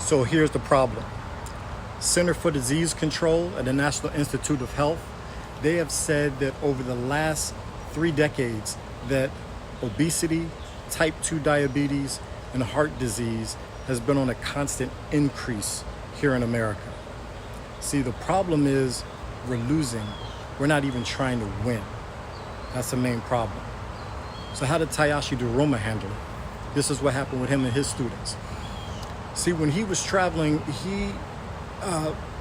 So here's the problem. Center for Disease Control at the National Institute of Health, they have said that over the last 3 decades that obesity, type 2 diabetes, and heart disease has been on a constant increase here in America. See, the problem is we're losing. We're not even trying to win. That's the main problem. So how did Takashi Doroma handle it? This is what happened with him and his students. See, when he was traveling, he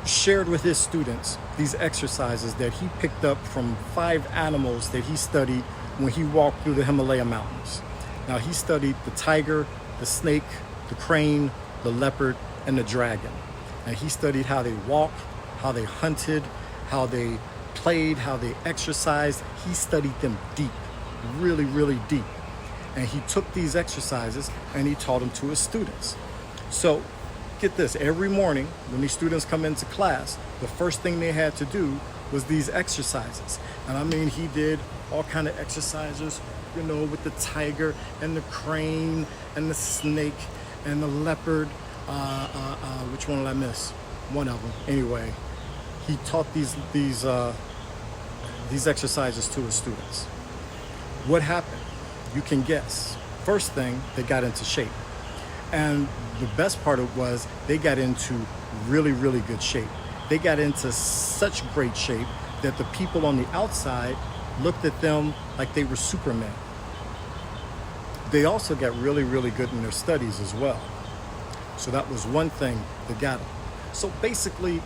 shared with his students these exercises that he picked up from 5 animals that he studied when he walked through the Himalaya mountains. Now, he studied the tiger, the snake, the crane, the leopard, and the dragon. And he studied how they walked, how they hunted, how they played, how they exercised. He studied them deep, really, really deep. And he took these exercises and he taught them to his students. So get this, every morning when these students come into class, the first thing they had to do was these exercises. And I mean, he did all kind of exercises, you know, with the tiger and the crane and the snake and the leopard. Which one did I miss? One of them. Anyway, he taught these exercises to his students. What happened? You can guess. First thing, they got into shape. And the best part of it was they got into really, really good shape. They got into such great shape that the people on the outside looked at them like they were Superman. They also got really, really good in their studies as well. So that was one thing that got them. So basically,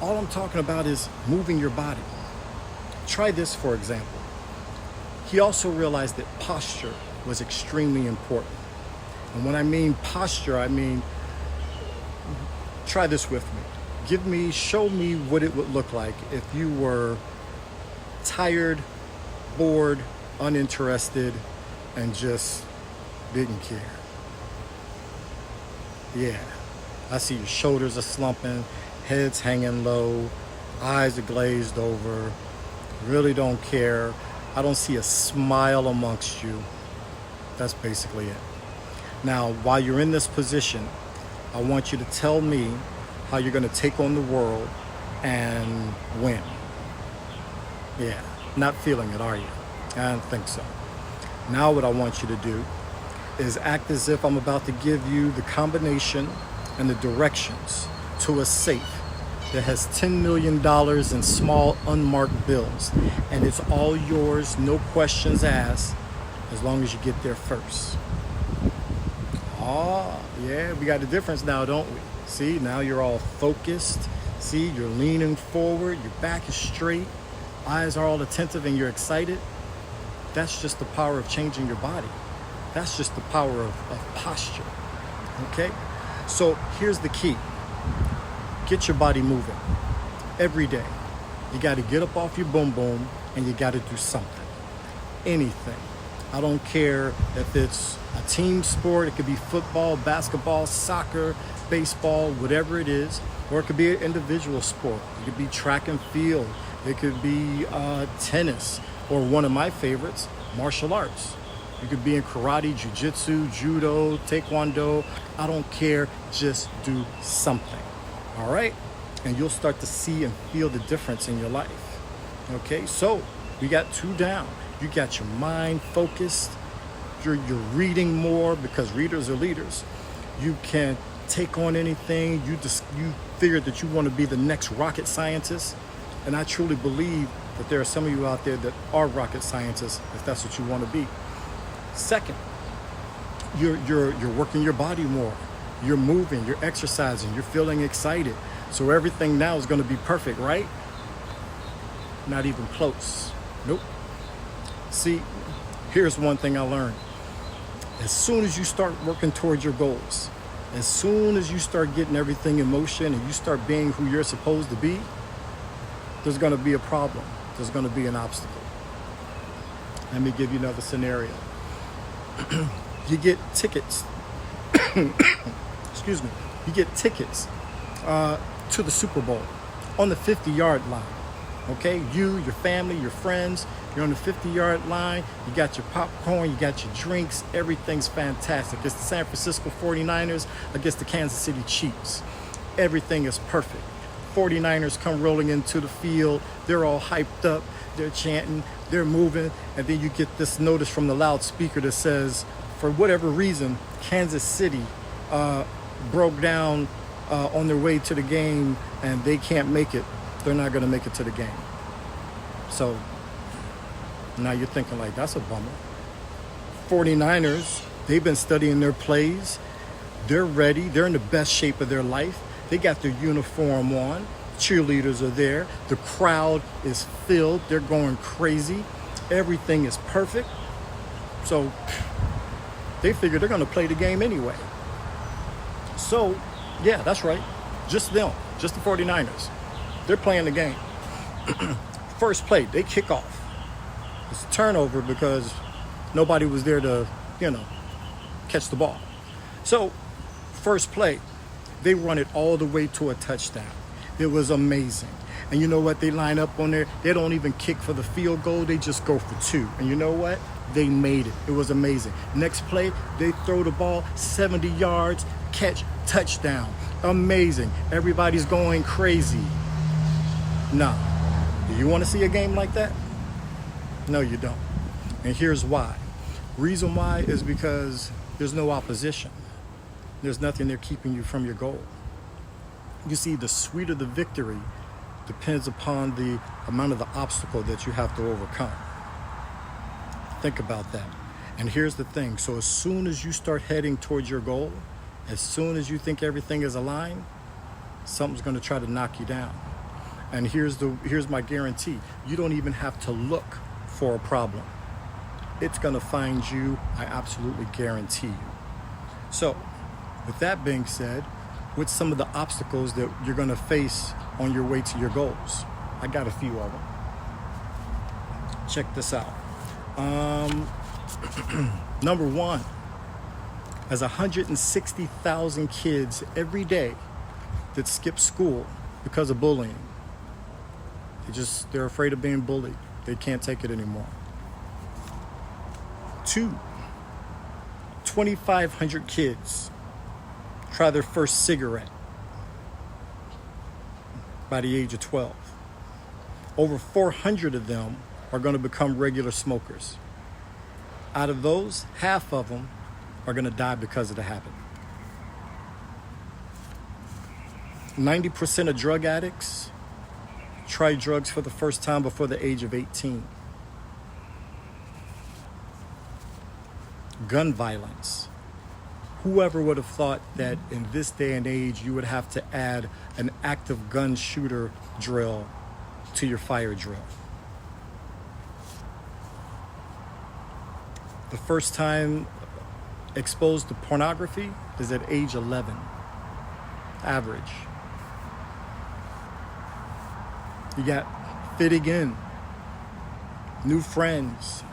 all I'm talking about is moving your body. Try this, for example. He also realized that posture was extremely important. And when I mean posture, I mean, try this with me. Show me what it would look like if you were tired, bored, uninterested, and just didn't care. Yeah, I see your shoulders are slumping, head's hanging low, eyes are glazed over, really don't care. I don't see a smile amongst you. That's basically it. Now, while you're in this position, I want you to tell me how you're going to take on the world and win. Yeah, not feeling it, are you? I don't think so. Now what I want you to do is act as if I'm about to give you the combination and the directions to a safe that has $10 million in small unmarked bills. And it's all yours, no questions asked, as long as you get there first. Oh, yeah, we got a difference now, don't we? See, now you're all focused. See, you're leaning forward, your back is straight, eyes are all attentive, and you're excited. That's just the power of changing your body. That's just the power of posture, okay? So here's the key. Get your body moving every day. You got to get up off your boom boom and you got to do something, anything. I don't care if it's a team sport. It could be football, basketball, soccer, baseball, whatever it is. Or it could be an individual sport. It could be track and field. It could be tennis, or one of my favorites, martial arts. You could be in karate, jiu-jitsu, judo, taekwondo. I don't care. Just do something. All right? And you'll start to see and feel the difference in your life. Okay? So we got 2 down. You got your mind focused. You're reading more because readers are leaders. You can take on anything. You figure that you want to be the next rocket scientist. And I truly believe that there are some of you out there that are rocket scientists, if that's what you want to be. Second, you're working your body more. You're moving, you're exercising, you're feeling excited. So everything now is going to be perfect, right? Not even close. Nope. See, here's one thing I learned. As soon as you start working towards your goals, as soon as you start getting everything in motion and you start being who you're supposed to be, there's going to be a problem. There's going to be an obstacle. Let me give you another scenario. You get tickets. Excuse me. You get tickets to the Super Bowl on the 50-yard line. Okay? You, your family, your friends, You're on the 50-yard line. You got your popcorn. You got your drinks. Everything's fantastic. It's the San Francisco 49ers against the Kansas City Chiefs. Everything is perfect. 49ers come rolling into the field. They're all hyped up. They're chanting. They're moving. And then you get this notice from the loudspeaker that says, for whatever reason, Kansas City broke down on their way to the game and they can't make it. They're not going to make it to the game. So now you're thinking like, that's a bummer. 49ers, they've been studying their plays. They're ready. They're in the best shape of their life. They got their uniform on. Cheerleaders are there. The crowd is filled. They're going crazy. Everything is perfect. So they figure they're going to play the game anyway. So, yeah, that's right. Just them. Just the 49ers. They're playing the game. First play, they kick off. It's a turnover because nobody was there to, catch the ball. So, first play, they run it all the way to a touchdown. It was amazing. And you know what? They line up on there. They don't even kick for the field goal. They just go for two. And you know what? They made it. It was amazing. Next play, they throw the ball 70 yards, catch, touchdown. Amazing. Everybody's going crazy. Nah. Do you want to see a game like that? No, you don't. And here's why. Reason why is because there's no opposition. There's nothing there keeping you from your goal. You see, the sweeter the victory depends upon the amount of the obstacle that you have to overcome. Think about that. And here's the thing. So as soon as you start heading towards your goal, as soon as you think everything is aligned, something's going to try to knock you down. And here's my guarantee. You don't even have to look for a problem. It's going to find you. I absolutely guarantee you. So with that being said, what's some of the obstacles that you're going to face on your way to your goals? I got a few of them. Check this out. Number one, there's 160,000 kids every day that skip school because of bullying. They're afraid of being bullied. They can't take it anymore. 2, 2,500 kids try their first cigarette by the age of 12. Over 400 of them are going to become regular smokers. Out of those, half of them are going to die because of the habit. 90% of drug addicts try drugs for the first time before the age of 18. Gun violence. Whoever would have thought that in this day and age you would have to add an active gun shooter drill to your fire drill? The first time exposed to pornography is at age 11. Average. You got fitting in, new friends,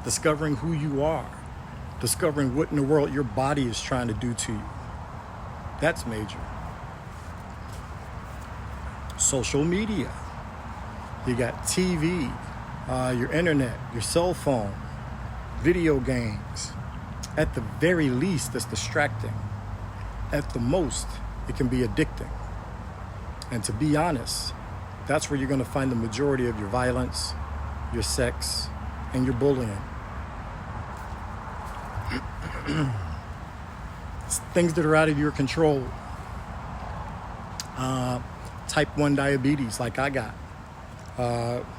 discovering who you are, discovering what in the world your body is trying to do to you. That's major. Social media. You got TV, your internet, your cell phone, video games. At the very least, it's distracting. At the most, it can be addicting. And to be honest, that's where you're going to find the majority of your violence, your sex, and your bullying. Things that are out of your control. Type 1 diabetes, like I got.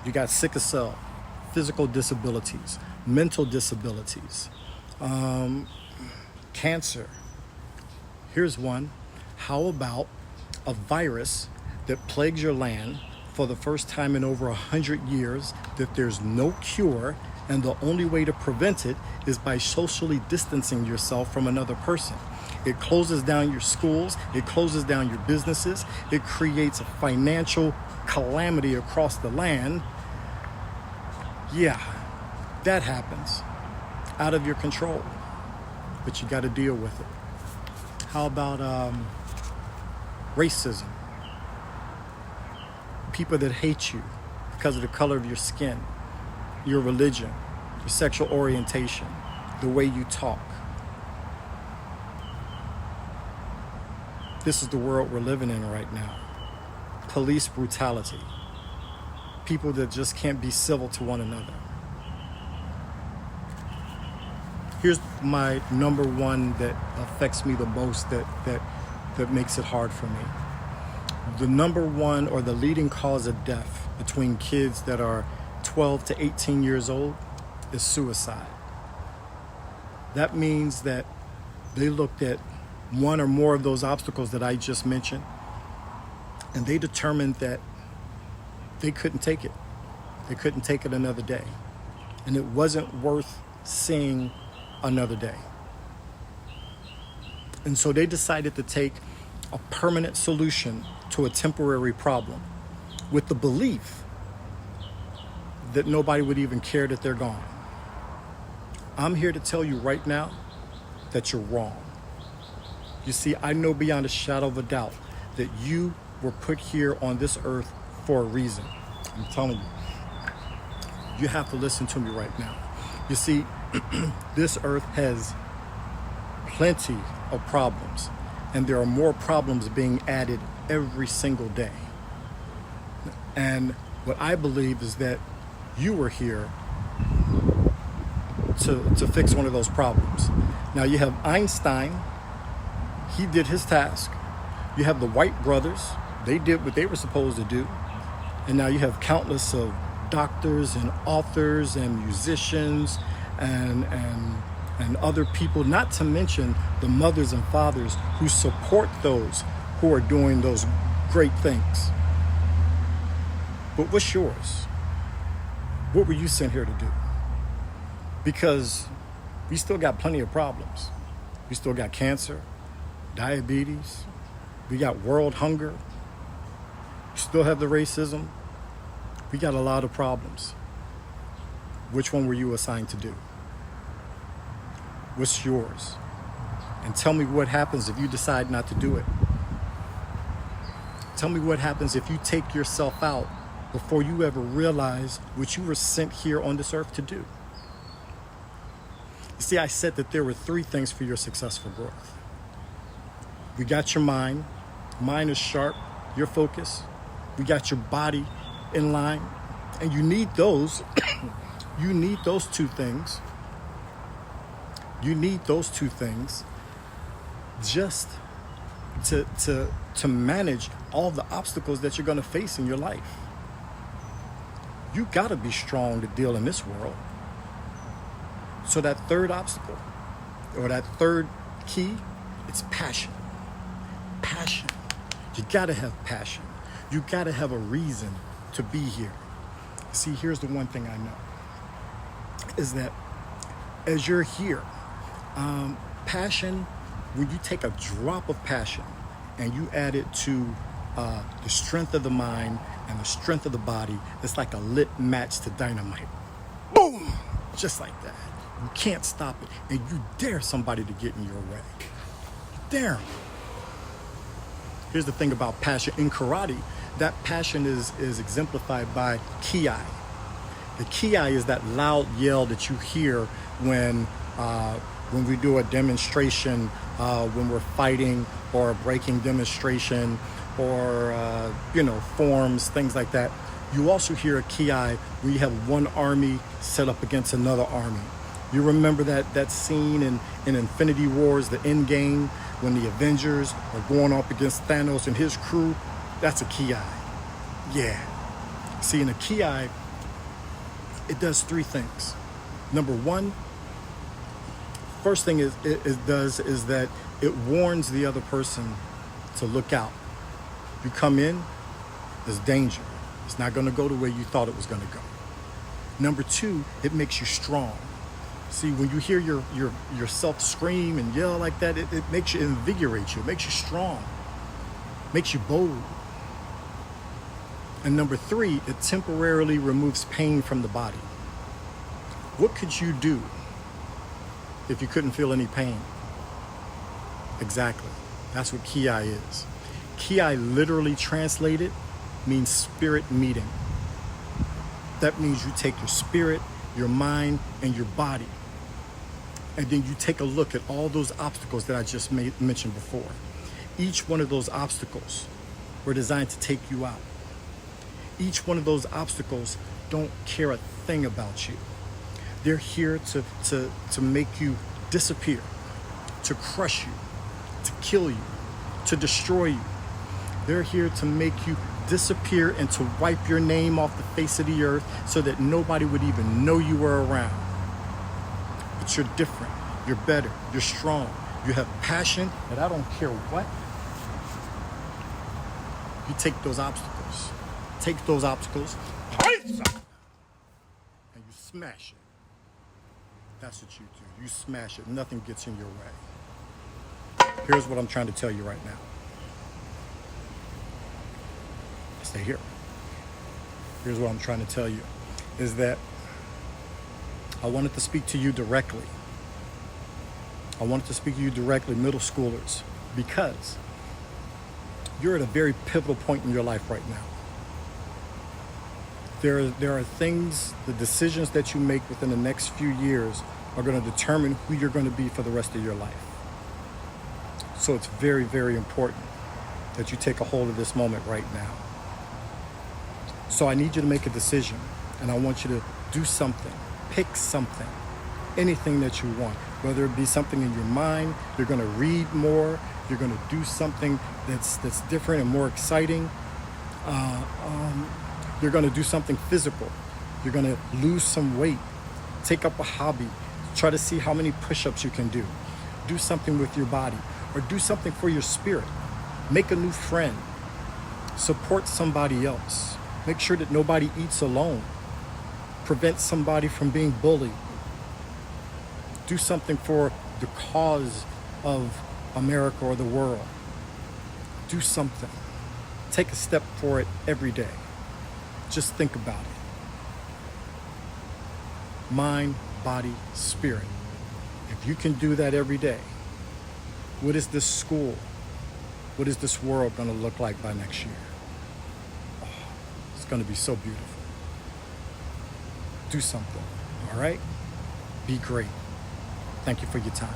You got sickle cell, physical disabilities, mental disabilities, cancer. Here's one. How about a virus that plagues your land for the first time in over 100 years, that there's no cure, and the only way to prevent it is by socially distancing yourself from another person. It closes down your schools, it closes down your businesses, it creates a financial calamity across the land. Yeah, that happens. Out of your control, but you got to deal with it. How about racism? People that hate you because of the color of your skin. your religion, your sexual orientation, the way you talk. This is the world we're living in right now. Police brutality. People that just can't be civil to one another. Here's my number one that affects me the most, that makes it hard for me. The number one or the leading cause of death between kids that are 12 to 18 years old is suicide. That means that they looked at one or more of those obstacles that I just mentioned, and they determined that they couldn't take it. They couldn't take it another day. And it wasn't worth seeing another day. And so they decided to take a permanent solution to a temporary problem with the belief that nobody would even care that they're gone. I'm here to tell you right now that you're wrong. You see, I know beyond a shadow of a doubt that you were put here on this earth for a reason. I'm telling you. You have to listen to me right now. You see, this earth has plenty of problems, and there are more problems being added every single day. And what I believe is that you were here to fix one of those problems. Now you have Einstein, he did his task. You have the White brothers, they did what they were supposed to do. And now you have countless of doctors and authors and musicians and other people, not to mention the mothers and fathers who support those who are doing those great things. But what's yours? What were you sent here to do? Because we still got plenty of problems. We still got cancer, diabetes, we got world hunger, we still have the racism. We got a lot of problems. Which one were you assigned to do? What's yours? And tell me what happens if you decide not to do it. Tell me what happens if you take yourself out before you ever realize what you were sent here on this earth to do. You see, I said that there were three things for your successful growth. We got your mind. Mind is sharp, your focus. We got your body in line, and you need those. You need those two things. You need those two things just to manage all the obstacles that you're going to face in your life. You got to be strong to deal in this world. So that third obstacle, or that third key, it's passion. Passion. You got to have passion. You got to have a reason to be here. See, here's the one thing I know, is that as you're here, passion, when you take a drop of passion and you add it to the strength of the mind and the strength of the body, it's like a lit match to dynamite. Boom! Just like that. You can't stop it, and you dare somebody to get in your way. You dare 'em. Here's the thing about passion. In karate, that passion is exemplified by ki. The ki is that loud yell that you hear when we do a demonstration, when we're fighting or a breaking demonstration, or forms, things like that. You also hear a ki where you have one army set up against another army. You remember that scene in Infinity Wars, the end game, when the Avengers are going up against Thanos and his crew? That's a ki. Yeah. See, in a ki, it does three things. Number one, first thing it does is that it warns the other person to look out. You come in, there's danger. It's not going to go the way you thought it was going to go. Number two, it makes you strong. See, when you hear yourself scream and yell like that, it makes you, invigorate you, it makes you strong, makes you bold. And number three, it temporarily removes pain from the body. What could you do if you couldn't feel any pain? Exactly. That's what ki is. Ki, literally translated, means spirit meeting. That means you take your spirit your mind, and your body. And then you take a look at all those obstacles that I just mentioned before. Each one of those obstacles were designed to take you out. Each one of those obstacles don't care a thing about you. They're here to make you disappear, to crush you, to kill you, to destroy you. They're here to make you disappear and to wipe your name off the face of the earth so that nobody would even know you were around. But you're different, you're better, you're strong, you have passion, and I don't care what. You take those obstacles, and you smash it. That's what you do. You smash it. Nothing gets in your way. Here's what I'm trying to tell you right now. Stay here. Here's what I'm trying to tell you is that I wanted to speak to you directly. I wanted to speak to you directly, middle schoolers, because you're at a very pivotal point in your life right now. There are things, the decisions that you make within the next few years are going to determine who you're going to be for the rest of your life. So it's very, very important that you take a hold of this moment right now. So I need you to make a decision, and I want you to do something, pick something, anything that you want, whether it be something in your mind, you're going to read more, you're going to do something that's different and more exciting. You're going to do something physical. You're going to lose some weight, take up a hobby, try to see how many push-ups you can do. Do something with your body, or do something for your spirit. Make a new friend. Support somebody else. Make sure that nobody eats alone. Prevent somebody from being bullied. Do something for the cause of America or the world. Do something. Take a step for it every day. Just think about it. Mind, body, spirit. If you can do that every day, what is this school, what is this world going to look like by next year? Oh, it's going to be so beautiful. Do something, all right? Be great. Thank you for your time.